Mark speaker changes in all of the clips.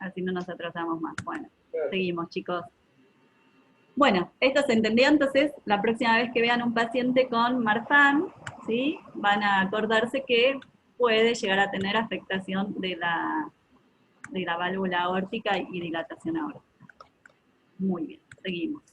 Speaker 1: Así no nos atrasamos más. Bueno,
Speaker 2: Claro.
Speaker 1: seguimos, chicos. Bueno, esto se entendió, entonces la próxima vez que vean un paciente con Marfan, ¿sí? Van a acordarse que puede llegar a tener afectación de la válvula aórtica y dilatación aórtica. Muy bien, seguimos.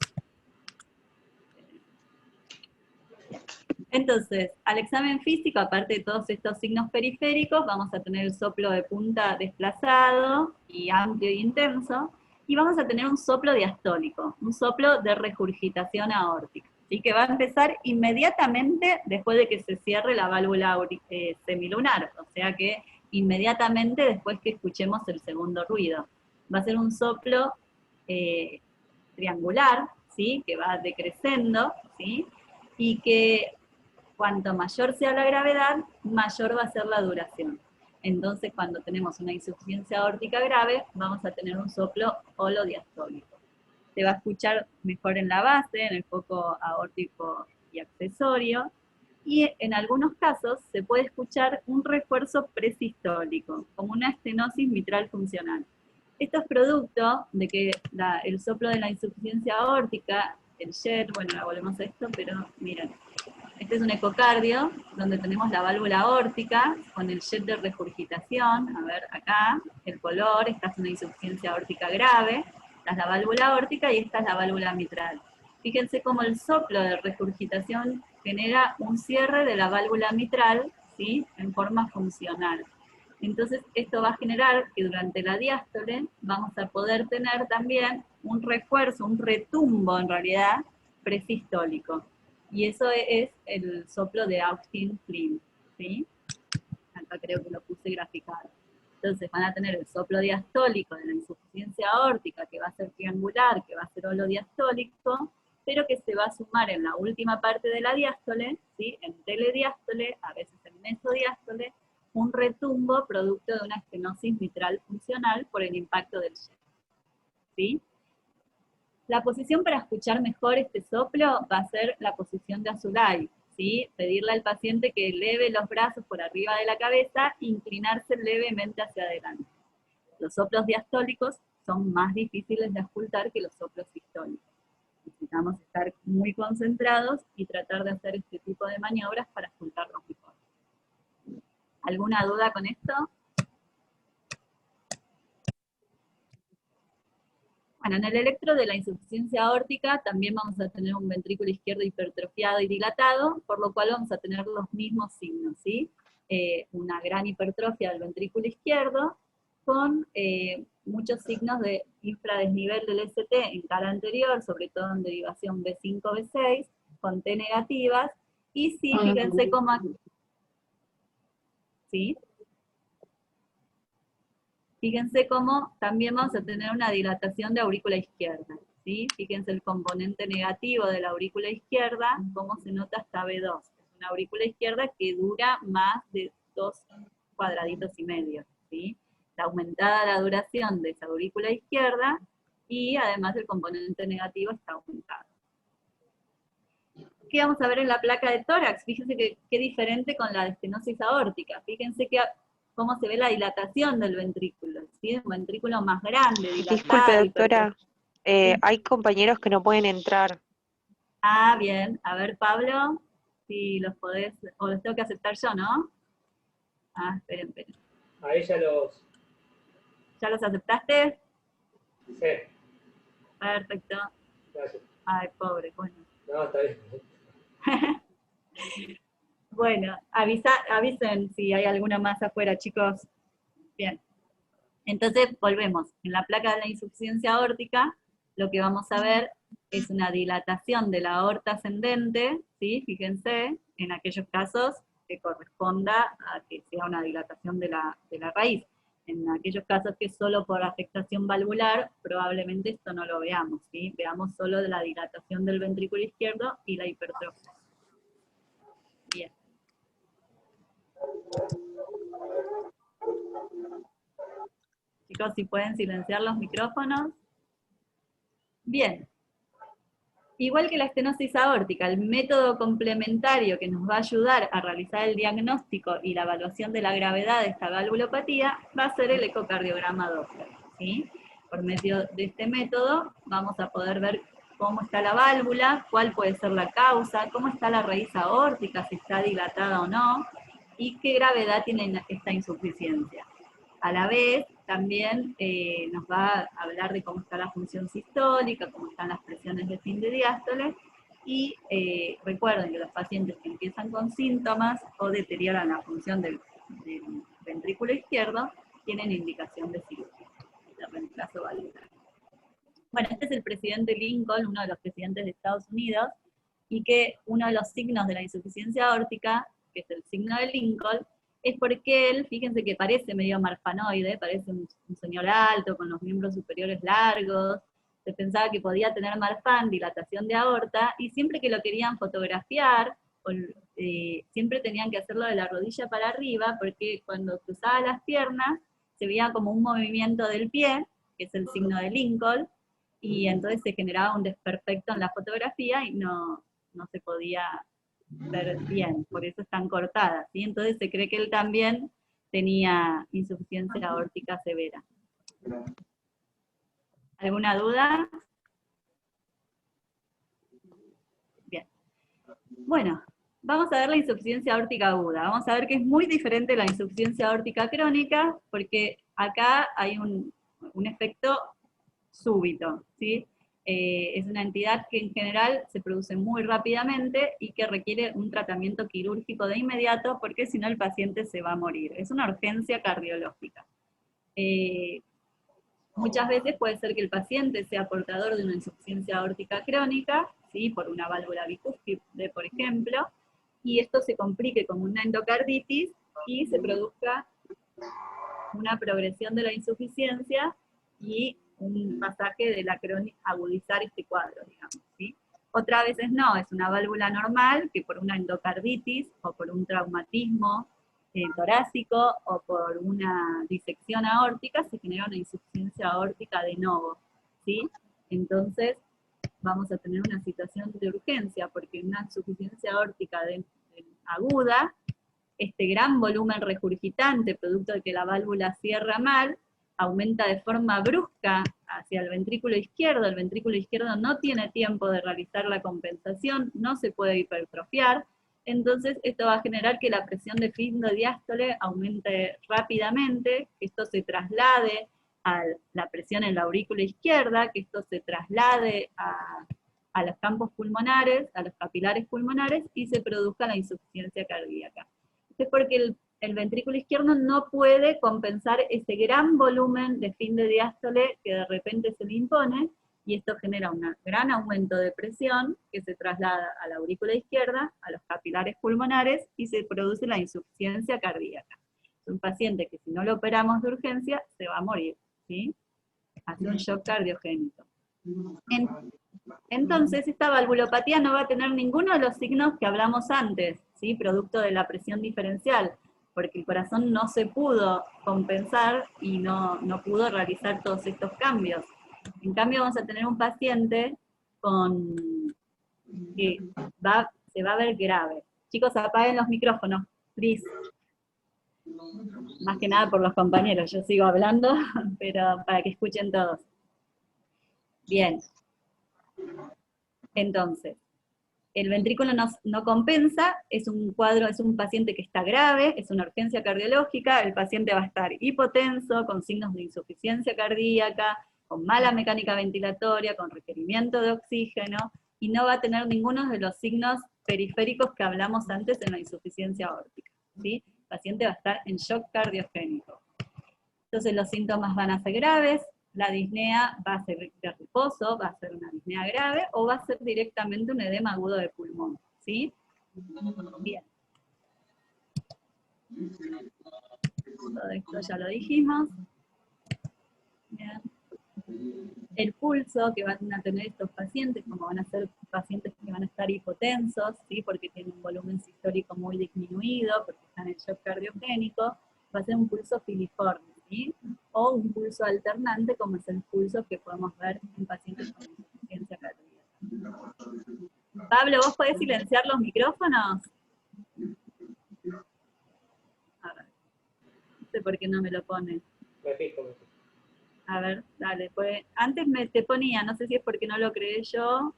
Speaker 1: Entonces, al examen físico, aparte de todos estos signos periféricos, vamos a tener el soplo de punta desplazado y amplio e intenso, y vamos a tener un soplo diastólico, un soplo de regurgitación aórtica, ¿sí? Que va a empezar inmediatamente después de que se cierre la válvula semilunar, o sea que inmediatamente después que escuchemos el segundo ruido. Va a ser un soplo triangular, ¿sí? Que va decreciendo, ¿sí? Y que cuanto mayor sea la gravedad, mayor va a ser la duración. Entonces, cuando tenemos una insuficiencia aórtica grave, vamos a tener un soplo holodiastólico. Se va a escuchar mejor en la base, en el foco aórtico y accesorio, y en algunos casos se puede escuchar un refuerzo presistólico, como una estenosis mitral funcional. Esto es producto de que el soplo de la insuficiencia aórtica, el jet, bueno, ahora volvemos a esto, pero miren, este es un ecocardio, donde tenemos la válvula aórtica con el jet de regurgitación. A ver, acá, el color, esta es una insuficiencia aórtica grave, esta es la válvula aórtica y esta es la válvula mitral. Fíjense cómo el soplo de regurgitación genera un cierre de la válvula mitral, ¿sí? En forma funcional. Entonces, esto va a generar que durante la diástole vamos a poder tener también un refuerzo, un retumbo en realidad, presistólico. Y eso es el soplo de Austin-Klim, ¿sí? Acá creo que lo puse graficado. Entonces van a tener el soplo diastólico de la insuficiencia aórtica, que va a ser triangular, que va a ser holodiastólico, pero que se va a sumar en la última parte de la diástole, ¿sí? En telediástole, a veces en mesodiástole, un retumbo producto de una estenosis mitral funcional por el impacto del jet, ¿sí? La posición para escuchar mejor este soplo va a ser la posición de Azulay, ¿sí? Pedirle al paciente que eleve los brazos por arriba de la cabeza e inclinarse levemente hacia adelante. Los soplos diastólicos son más difíciles de auscultar que los soplos sistólicos. Necesitamos estar muy concentrados y tratar de hacer este tipo de maniobras para auscultarlos mejor. ¿Alguna duda con esto? Bueno, en el electro de la insuficiencia aórtica también vamos a tener un ventrículo izquierdo hipertrofiado y dilatado, por lo cual vamos a tener los mismos signos, ¿sí? Una gran hipertrofia del ventrículo izquierdo, con muchos signos de infradesnivel del ST en cara anterior, sobre todo en derivación B5, B6, con T negativas, y sí, fíjense cómo aquí, ¿sí? Fíjense cómo también vamos a tener una dilatación de aurícula izquierda, ¿sí? Fíjense el componente negativo de la aurícula izquierda, cómo se nota hasta B2. Es una aurícula izquierda que dura más de 2 cuadraditos y medio, ¿sí? Está aumentada la duración de esa aurícula izquierda y además el componente negativo está aumentado. ¿Qué vamos a ver en la placa de tórax? Fíjense qué diferente con la estenosis aórtica. Fíjense cómo se ve la dilatación del ventrículo, ¿sí? Un ventrículo más grande, dilatado.
Speaker 3: Disculpe, doctora, hay compañeros que no pueden entrar.
Speaker 1: Ah, bien. A ver, Pablo, si los podés, o los tengo que aceptar yo, ¿no? Ah, esperen.
Speaker 2: Ahí ya los...
Speaker 1: ¿Ya los aceptaste?
Speaker 2: Sí.
Speaker 1: Perfecto.
Speaker 2: Gracias.
Speaker 1: Ay, pobre, bueno.
Speaker 2: No, está bien.
Speaker 1: Bueno, avisen si hay alguna más afuera, chicos. Bien. Entonces, volvemos. En la placa de la insuficiencia aórtica, lo que vamos a ver es una dilatación de la aorta ascendente, ¿sí? Fíjense, en aquellos casos que corresponda a que sea una dilatación de la raíz. En aquellos casos que solo por afectación valvular, probablemente esto no lo veamos, ¿sí? Veamos solo de la dilatación del ventrículo izquierdo y la hipertrofia. Bien. Chicos, si pueden silenciar los micrófonos. Bien. Igual que la estenosis aórtica, el método complementario que nos va a ayudar a realizar el diagnóstico y la evaluación de la gravedad de esta valvulopatía va a ser el ecocardiograma Doppler, ¿sí? Por medio de este método vamos a poder ver cómo está la válvula, cuál puede ser la causa, cómo está la raíz aórtica, si está dilatada o no, y qué gravedad tiene esta insuficiencia. A la vez, también nos va a hablar de cómo está la función sistólica, cómo están las presiones de fin de diástole, y recuerden que los pacientes que empiezan con síntomas o deterioran la función del ventrículo izquierdo, tienen indicación de cirugía, de reemplazo valvular. Bueno, este es el presidente Lincoln, uno de los presidentes de Estados Unidos, y que uno de los signos de la insuficiencia aórtica, que es el signo de Lincoln, es porque él, fíjense que parece medio marfanoide, parece un señor alto, con los miembros superiores largos, se pensaba que podía tener marfan, dilatación de aorta, y siempre que lo querían fotografiar, siempre tenían que hacerlo de la rodilla para arriba, porque cuando cruzaba las piernas, se veía como un movimiento del pie, que es el signo de Lincoln, y entonces se generaba un desperfecto en la fotografía y no se podía ver bien, por eso están cortadas, ¿sí? Entonces se cree que él también tenía insuficiencia aórtica severa. ¿Alguna duda? Bien. Bueno, vamos a ver la insuficiencia aórtica aguda. Vamos a ver que es muy diferente de la insuficiencia aórtica crónica, porque acá hay un efecto súbito, ¿sí? Es una entidad que en general se produce muy rápidamente y que requiere un tratamiento quirúrgico de inmediato, porque si no el paciente se va a morir. Es una urgencia cardiológica. Muchas veces puede ser que el paciente sea portador de una insuficiencia aórtica crónica, ¿sí? Por una válvula bicúspide, por ejemplo, y esto se complique como una endocarditis y se produzca una progresión de la insuficiencia y un pasaje de la crónica, agudizar este cuadro, digamos, ¿sí? Otras veces no, es una válvula normal que por una endocarditis o por un traumatismo torácico o por una disección aórtica se genera una insuficiencia aórtica de novo, ¿sí? Entonces vamos a tener una situación de urgencia porque una insuficiencia aórtica aguda, este gran volumen regurgitante, producto de que la válvula cierra mal, aumenta de forma brusca hacia el ventrículo izquierdo no tiene tiempo de realizar la compensación, no se puede hipertrofiar, entonces esto va a generar que la presión de fin de diástole aumente rápidamente, que esto se traslade a la presión en la aurícula izquierda, que esto se traslade a los campos pulmonares, a los capilares pulmonares, y se produzca la insuficiencia cardíaca. Esto es porque el ventrículo izquierdo no puede compensar ese gran volumen de fin de diástole que de repente se le impone, y esto genera un gran aumento de presión que se traslada a la aurícula izquierda, a los capilares pulmonares, y se produce la insuficiencia cardíaca. Es un paciente que si no lo operamos de urgencia, se va a morir, ¿sí? Hace un shock cardiogénico. Entonces, esta valvulopatía no va a tener ninguno de los signos que hablamos antes, ¿sí? Producto de la presión diferencial, porque el corazón no se pudo compensar y no pudo realizar todos estos cambios. En cambio vamos a tener un paciente que se va a ver grave. Chicos, apaguen los micrófonos, please. Más que nada por los compañeros, yo sigo hablando, pero para que escuchen todos. Bien. Entonces, el ventrículo no compensa, es un paciente que está grave, es una urgencia cardiológica, el paciente va a estar hipotenso, con signos de insuficiencia cardíaca, con mala mecánica ventilatoria, con requerimiento de oxígeno, y no va a tener ninguno de los signos periféricos que hablamos antes en la insuficiencia aórtica, ¿sí? El paciente va a estar en shock cardiogénico. Entonces los síntomas van a ser graves, la disnea va a ser de reposo, va a ser una disnea grave, o va a ser directamente un edema agudo de pulmón, ¿sí? Bien. Todo esto ya lo dijimos. Bien. El pulso que van a tener estos pacientes, como van a ser pacientes que van a estar hipotensos, ¿sí? Porque tienen un volumen sistólico muy disminuido, porque están en shock cardiogénico, va a ser un pulso filiforme, ¿sí? O un pulso alternante, como es el pulso que podemos ver en pacientes con insuficiencia cardíaca. Pablo, ¿vos podés silenciar los micrófonos? A ver. No sé por qué no me lo pone.
Speaker 2: Me fijo.
Speaker 1: A ver, dale, pues antes te ponía, no sé si es porque no lo creé yo,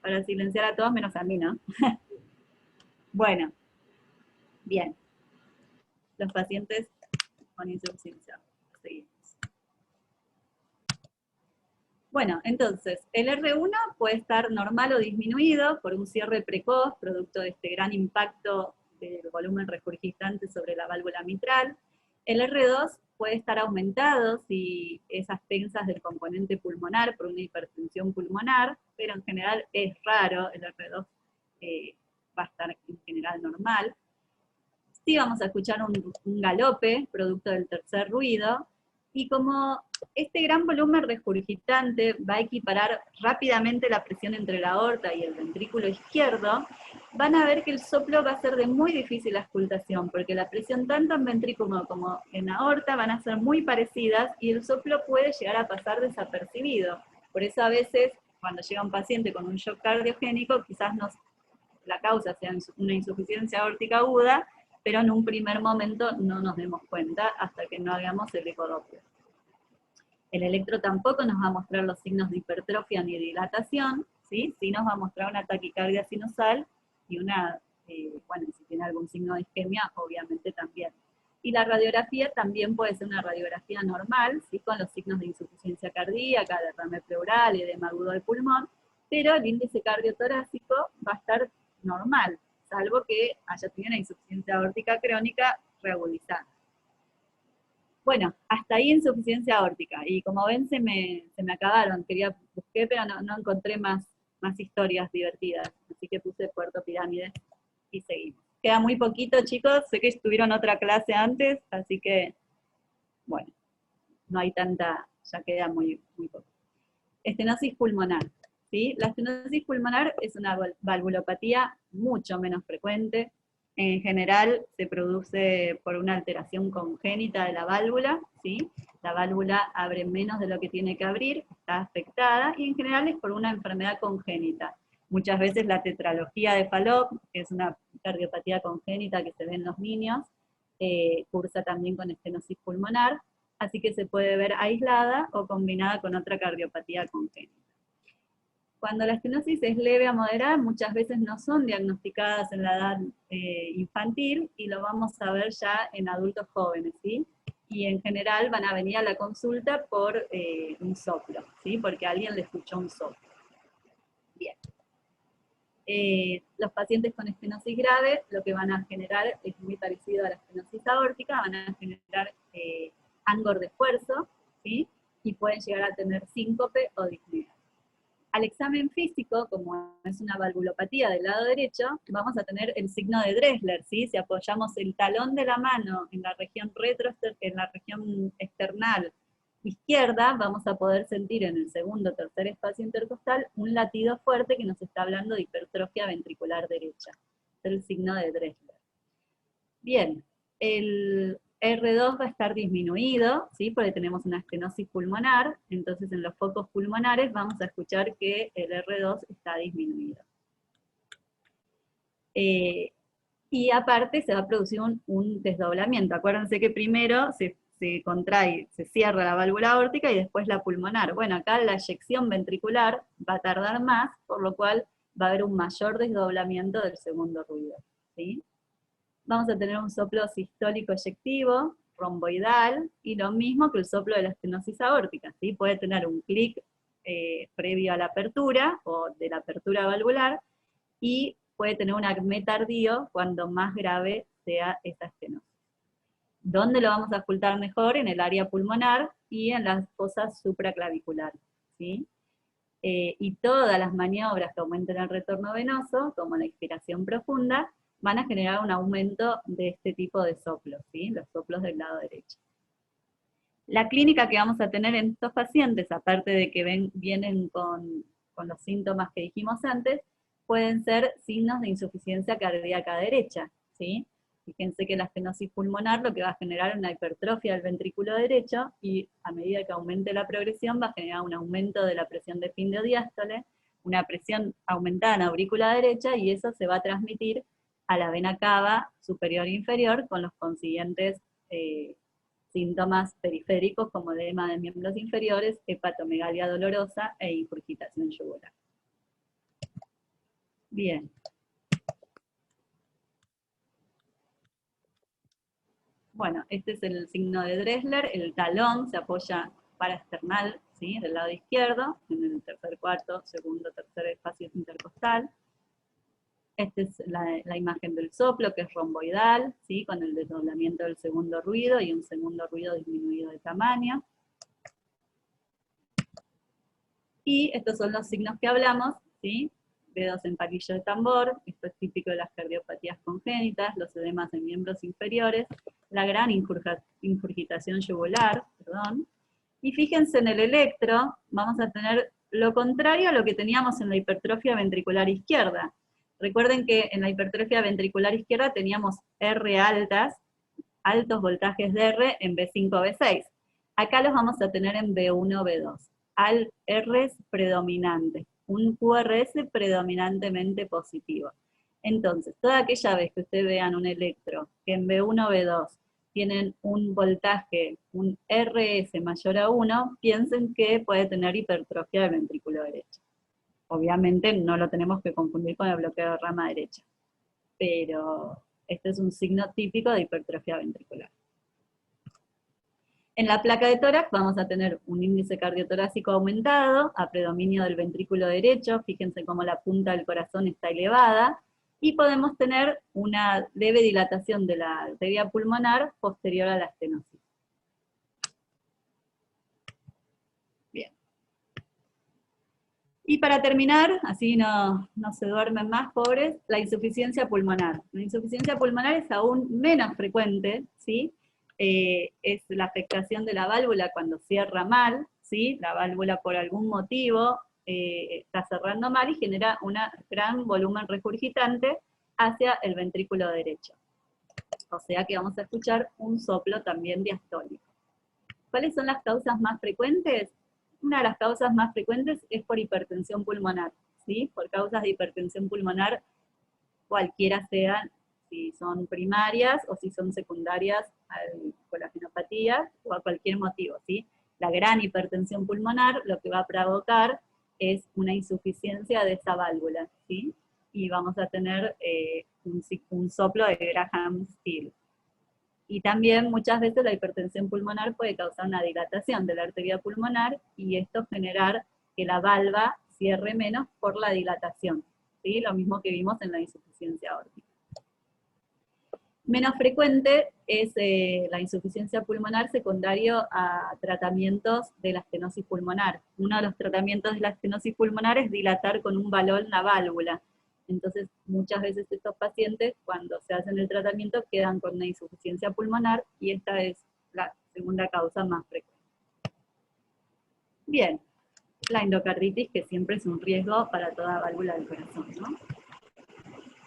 Speaker 1: para silenciar a todos menos a mí, ¿no? Bueno, bien. Los pacientes con insuficiencia. Seguimos. Bueno, entonces, el R1 puede estar normal o disminuido por un cierre precoz, producto de este gran impacto del volumen regurgitante sobre la válvula mitral. El R2 puede estar aumentado si es a expensas del componente pulmonar por una hipertensión pulmonar, pero en general es raro, el R2 va a estar en general normal. Sí vamos a escuchar un galope, producto del tercer ruido, y como este gran volumen regurgitante va a equiparar rápidamente la presión entre la aorta y el ventrículo izquierdo, van a ver que el soplo va a ser de muy difícil auscultación, porque la presión tanto en ventrículo como en aorta van a ser muy parecidas y el soplo puede llegar a pasar desapercibido. Por eso a veces, cuando llega un paciente con un shock cardiogénico, quizás la causa sea una insuficiencia aórtica aguda, pero en un primer momento no nos demos cuenta hasta que no hagamos el ecodoppler. El electro tampoco nos va a mostrar los signos de hipertrofia ni dilatación, ¿sí? Sí nos va a mostrar una taquicardia sinusal y una, bueno, si tiene algún signo de isquemia, obviamente también. Y la radiografía también puede ser una radiografía normal, ¿sí? Con los signos de insuficiencia cardíaca, derrame pleural, edema agudo del pulmón, pero el índice cardiotorácico va a estar normal, salvo que haya tenido una insuficiencia aórtica crónica reagudizada. Bueno, hasta ahí insuficiencia aórtica, y como ven se me acabaron, busqué pero no encontré más historias divertidas, así que puse Puerto Pirámides y seguimos. Queda muy poquito, chicos, sé que estuvieron otra clase antes, así que, bueno, no hay tanta, ya queda muy poco. Estenosis pulmonar, ¿sí? La estenosis pulmonar es una valvulopatía mucho menos frecuente. En general se produce por una alteración congénita de la válvula, ¿sí? La válvula abre menos de lo que tiene que abrir, está afectada, y en general es por una enfermedad congénita. Muchas veces la tetralogía de Fallot, que es una cardiopatía congénita que se ve en los niños, cursa también con estenosis pulmonar, así que se puede ver aislada o combinada con otra cardiopatía congénita. Cuando la estenosis es leve a moderada, muchas veces no son diagnosticadas en la edad infantil, y lo vamos a ver ya en adultos jóvenes, ¿sí? Y en general van a venir a la consulta por un soplo, ¿sí? Porque alguien le escuchó un soplo. Bien. Los pacientes con estenosis grave, lo que van a generar es muy parecido a la estenosis aórtica, van a generar angor de esfuerzo, ¿sí? Y pueden llegar a tener síncope o disnea. Al examen físico, como es una valvulopatía del lado derecho, vamos a tener el signo de Dressler, ¿sí? Si apoyamos el talón de la mano en la región en la región external izquierda, vamos a poder sentir en el segundo o tercer espacio intercostal un latido fuerte que nos está hablando de hipertrofia ventricular derecha. Es el signo de Dressler. Bien, el R2 va a estar disminuido, ¿sí? Porque tenemos una estenosis pulmonar, entonces en los focos pulmonares vamos a escuchar que el R2 está disminuido. Y aparte se va a producir un desdoblamiento. Acuérdense que primero se contrae, se cierra la válvula aórtica y después la pulmonar. Bueno, acá la eyección ventricular va a tardar más, por lo cual va a haber un mayor desdoblamiento del segundo ruido, ¿sí? Vamos a tener un soplo sistólico eyectivo, romboidal, y lo mismo que el soplo de la estenosis aórtica, ¿sí? Puede tener un clic previo a la apertura, o de la apertura valvular, y puede tener un acmé tardío cuando más grave sea esta estenosis. ¿Dónde lo vamos a ocultar mejor? En el área pulmonar y en las fosas supraclaviculares, ¿sí? Y todas las maniobras que aumenten el retorno venoso, como la inspiración profunda, van a generar un aumento de este tipo de soplos, ¿sí? Los soplos del lado derecho. La clínica que vamos a tener en estos pacientes, aparte de que vienen con los síntomas que dijimos antes, pueden ser signos de insuficiencia cardíaca derecha, ¿sí? Fíjense que la estenosis pulmonar lo que va a generar es una hipertrofia del ventrículo derecho, y a medida que aumente la progresión va a generar un aumento de la presión de fin de diástole, una presión aumentada en la aurícula derecha, y eso se va a transmitir a la vena cava superior e inferior con los consiguientes síntomas periféricos como edema de miembros inferiores, hepatomegalia dolorosa e ingurgitación yugular. Bien. Bueno, este es el signo de Dressler, el talón se apoya paraesternal, ¿sí? Del lado izquierdo, en el tercer cuarto, segundo, tercer espacio intercostal. Esta es la imagen del soplo, que es romboidal, ¿sí? Con el desdoblamiento del segundo ruido y un segundo ruido disminuido de tamaño. Y estos son los signos que hablamos, ¿sí? Dedos en palillo de tambor, esto es típico de las cardiopatías congénitas, los edemas en miembros inferiores, la gran ingurgitación yugular, perdón. Y fíjense en el electro, vamos a tener lo contrario a lo que teníamos en la hipertrofia ventricular izquierda. Recuerden que en la hipertrofia ventricular izquierda teníamos R altas, altos voltajes de R en B5, B6. Acá los vamos a tener en B1, B2. Al Rs predominante, un QRS predominantemente positivo. Entonces, toda aquella vez que ustedes vean un electro que en B1, B2 tienen un voltaje, un RS mayor a 1, piensen que puede tener hipertrofia del ventrículo derecho. Obviamente no lo tenemos que confundir con el bloqueo de rama derecha, pero este es un signo típico de hipertrofia ventricular. En la placa de tórax vamos a tener un índice cardiotorácico aumentado, a predominio del ventrículo derecho, fíjense cómo la punta del corazón está elevada, y podemos tener una leve dilatación de la arteria pulmonar posterior a la estenosis. Bien. Y para terminar, así no se duermen más, pobres, la insuficiencia pulmonar. La insuficiencia pulmonar es aún menos frecuente, ¿sí? Es la afectación de la válvula cuando cierra mal, ¿sí? La válvula por algún motivo está cerrando mal y genera un gran volumen regurgitante hacia el ventrículo derecho. O sea que vamos a escuchar un soplo también diastólico. ¿Cuáles son las causas más frecuentes? Una de las causas más frecuentes es por hipertensión pulmonar, ¿sí? Por causas de hipertensión pulmonar, cualquiera sean, si son primarias o si son secundarias con la fenopatía o a cualquier motivo, ¿sí? La gran hipertensión pulmonar lo que va a provocar es una insuficiencia de esa válvula, ¿sí? Y vamos a tener un soplo de Graham-Still. Y también muchas veces la hipertensión pulmonar puede causar una dilatación de la arteria pulmonar y esto generar que la valva cierre menos por la dilatación, ¿sí? Lo mismo que vimos en la insuficiencia aórtica. Menos frecuente es la insuficiencia pulmonar secundario a tratamientos de la estenosis pulmonar. Uno de los tratamientos de la estenosis pulmonar es dilatar con un balón la válvula. Entonces, muchas veces estos pacientes, cuando se hacen el tratamiento, quedan con una insuficiencia pulmonar, y esta es la segunda causa más frecuente. Bien, la endocarditis, que siempre es un riesgo para toda válvula del corazón, ¿no?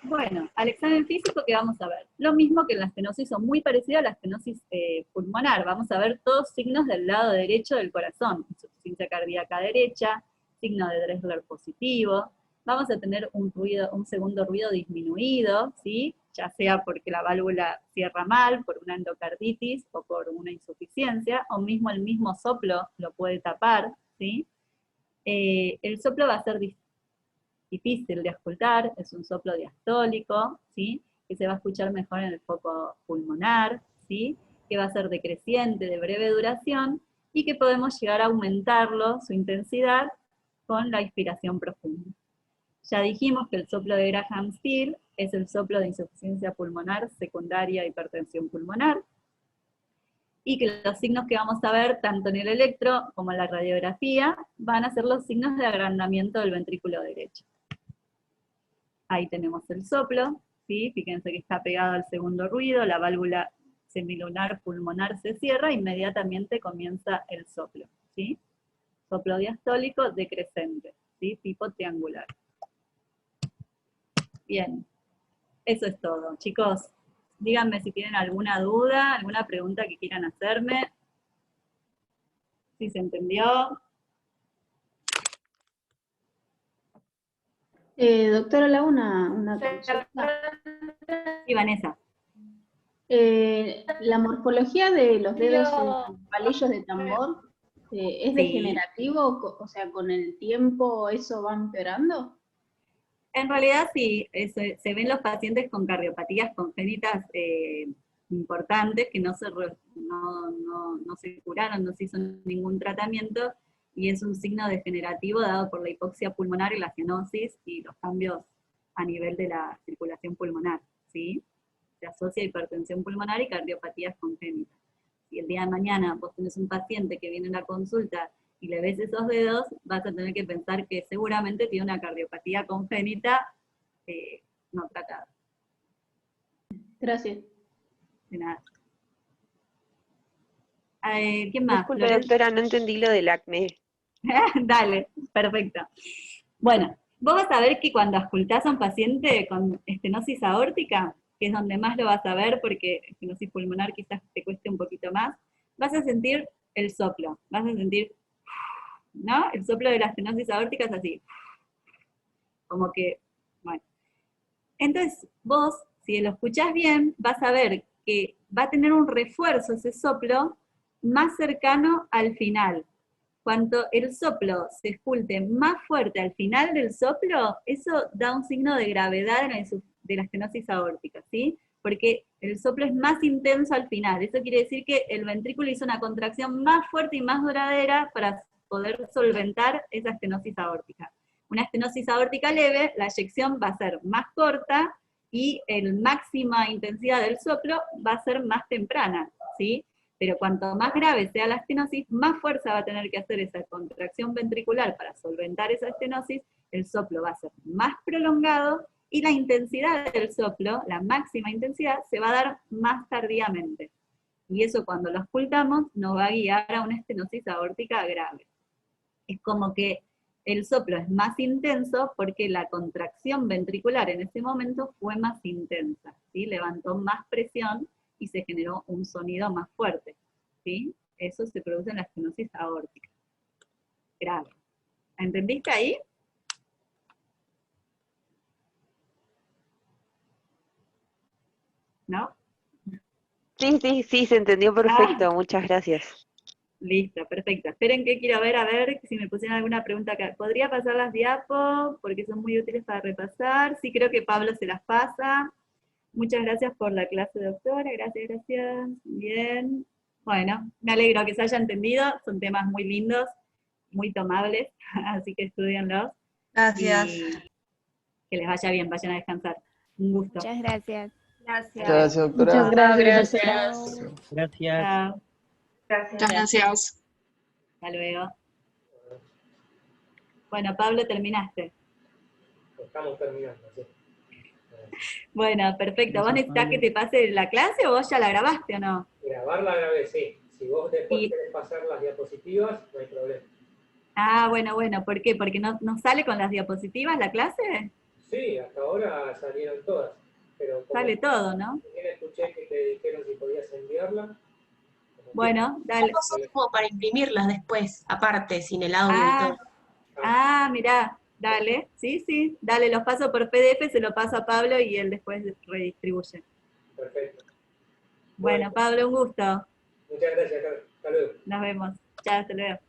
Speaker 1: Bueno, al examen físico, ¿qué vamos a ver? Lo mismo que en la estenosis, o muy parecido a la estenosis pulmonar. Vamos a ver todos signos del lado derecho del corazón. Insuficiencia cardíaca derecha, signo de Dressler positivo. Vamos a tener un segundo ruido disminuido, ¿sí? Ya sea porque la válvula cierra mal, por una endocarditis o por una insuficiencia, o mismo el mismo soplo lo puede tapar, ¿sí? El soplo va a ser difícil de escuchar, es un soplo diastólico, ¿sí? Que se va a escuchar mejor en el foco pulmonar, ¿sí? Que va a ser decreciente, de breve duración, y que podemos llegar a aumentarlo, su intensidad, con la inspiración profunda. Ya dijimos que el soplo de Graham-Still es el soplo de insuficiencia pulmonar secundaria a hipertensión pulmonar, y que los signos que vamos a ver tanto en el electro como en la radiografía van a ser los signos de agrandamiento del ventrículo derecho. Ahí tenemos el soplo, ¿sí? Fíjense que está pegado al segundo ruido, la válvula semilunar pulmonar se cierra, inmediatamente comienza el soplo, ¿sí? Soplo diastólico decrecente, ¿sí? Tipo triangular. Bien, eso es todo. Chicos, díganme si tienen alguna duda, alguna pregunta que quieran hacerme. ¿Sí se entendió?
Speaker 4: Doctora, le hago una consulta.
Speaker 1: Sí, Vanessa.
Speaker 4: La morfología de los dedos en palillos de tambor, ¿es
Speaker 1: Sí.
Speaker 4: degenerativo? O sea, ¿con el tiempo eso va empeorando?
Speaker 1: En realidad sí, se ven los pacientes con cardiopatías congénitas importantes que no se curaron, no se hizo ningún tratamiento, y es un signo degenerativo dado por la hipoxia pulmonar y la cianosis y los cambios a nivel de la circulación pulmonar, ¿sí? Se asocia a hipertensión pulmonar y cardiopatías congénitas. Si el día de mañana vos tenés un paciente que viene a una consulta y le ves esos dedos, vas a tener que pensar que seguramente tiene una cardiopatía congénita no tratada.
Speaker 4: Gracias.
Speaker 1: De nada. ¿Quién más?
Speaker 3: Disculpe,
Speaker 1: Flores.
Speaker 3: doctora, no entendí lo del acné.
Speaker 1: Dale, perfecto. Bueno, vos vas a ver que cuando auscultás a un paciente con estenosis aórtica, que es donde más lo vas a ver porque estenosis pulmonar quizás te cueste un poquito más, vas a sentir el soplo, vas a sentir, ¿no? El soplo de la estenosis aórtica es así, como que, bueno. Entonces, vos, si lo escuchás bien, vas a ver que va a tener un refuerzo ese soplo más cercano al final. Cuando el soplo se esculte más fuerte al final del soplo, eso da un signo de gravedad de la estenosis aórtica, ¿sí? Porque el soplo es más intenso al final. Eso quiere decir que el ventrículo hizo una contracción más fuerte y más duradera para poder solventar esa estenosis aórtica. Una estenosis aórtica leve, la eyección va a ser más corta y la máxima intensidad del soplo va a ser más temprana, ¿sí? Pero cuanto más grave sea la estenosis, más fuerza va a tener que hacer esa contracción ventricular para solventar esa estenosis, el soplo va a ser más prolongado y la intensidad del soplo, la máxima intensidad, se va a dar más tardíamente. Y eso cuando lo auscultamos nos va a guiar a una estenosis aórtica grave. Es como que el soplo es más intenso porque la contracción ventricular en ese momento fue más intensa, ¿sí? Levantó más presión y se generó un sonido más fuerte, ¿sí? Eso se produce en la estenosis aórtica. Grave. ¿Entendiste ahí? ¿No?
Speaker 3: Sí, se entendió perfecto, muchas gracias.
Speaker 1: Listo, perfecto. Esperen que quiero ver, a ver si me pusieron alguna pregunta acá. ¿Podría pasar las diapos? Porque son muy útiles para repasar. Sí, creo que Pablo se las pasa. Muchas gracias por la clase, doctora. Gracias, gracias. Bien. Bueno, me alegro que se haya entendido. Son temas muy lindos, muy tomables, así que estudienlos.
Speaker 5: Gracias.
Speaker 1: Y que les vaya bien, vayan a descansar. Un gusto.
Speaker 6: Muchas gracias.
Speaker 7: Gracias.
Speaker 8: Muchas gracias, doctora.
Speaker 4: Muchas gracias.
Speaker 5: Gracias.
Speaker 9: Gracias.
Speaker 1: Chao.
Speaker 7: Gracias.
Speaker 5: Gracias.
Speaker 1: Hasta luego. Bueno, Pablo, terminaste.
Speaker 2: Estamos terminando, sí.
Speaker 1: Bueno, perfecto. ¿Vos
Speaker 9: Gracias,
Speaker 1: necesitas
Speaker 9: Pablo.
Speaker 1: que te pase la clase o vos ya la grabaste o no?
Speaker 2: Grabarla grabé, sí. Si vos después
Speaker 1: Y-
Speaker 2: querés pasar las diapositivas, no hay problema.
Speaker 1: Ah, bueno, ¿por qué? ¿Porque no sale con las diapositivas la clase?
Speaker 2: Sí, hasta ahora salieron todas. Pero como
Speaker 1: Sale todo, ¿no?
Speaker 2: también escuché que te dijeron si podías enviarla.
Speaker 1: Bueno, dale.
Speaker 7: ¿Cómo son como para imprimirlas después, aparte, sin el audio y todo?
Speaker 1: Mirá, dale. Sí, dale, los paso por PDF, se lo paso a Pablo y él después redistribuye.
Speaker 2: Perfecto.
Speaker 1: Bueno, Pablo, un gusto.
Speaker 2: Muchas gracias, Carlos. Hasta luego.
Speaker 1: Nos vemos. Chao, hasta luego.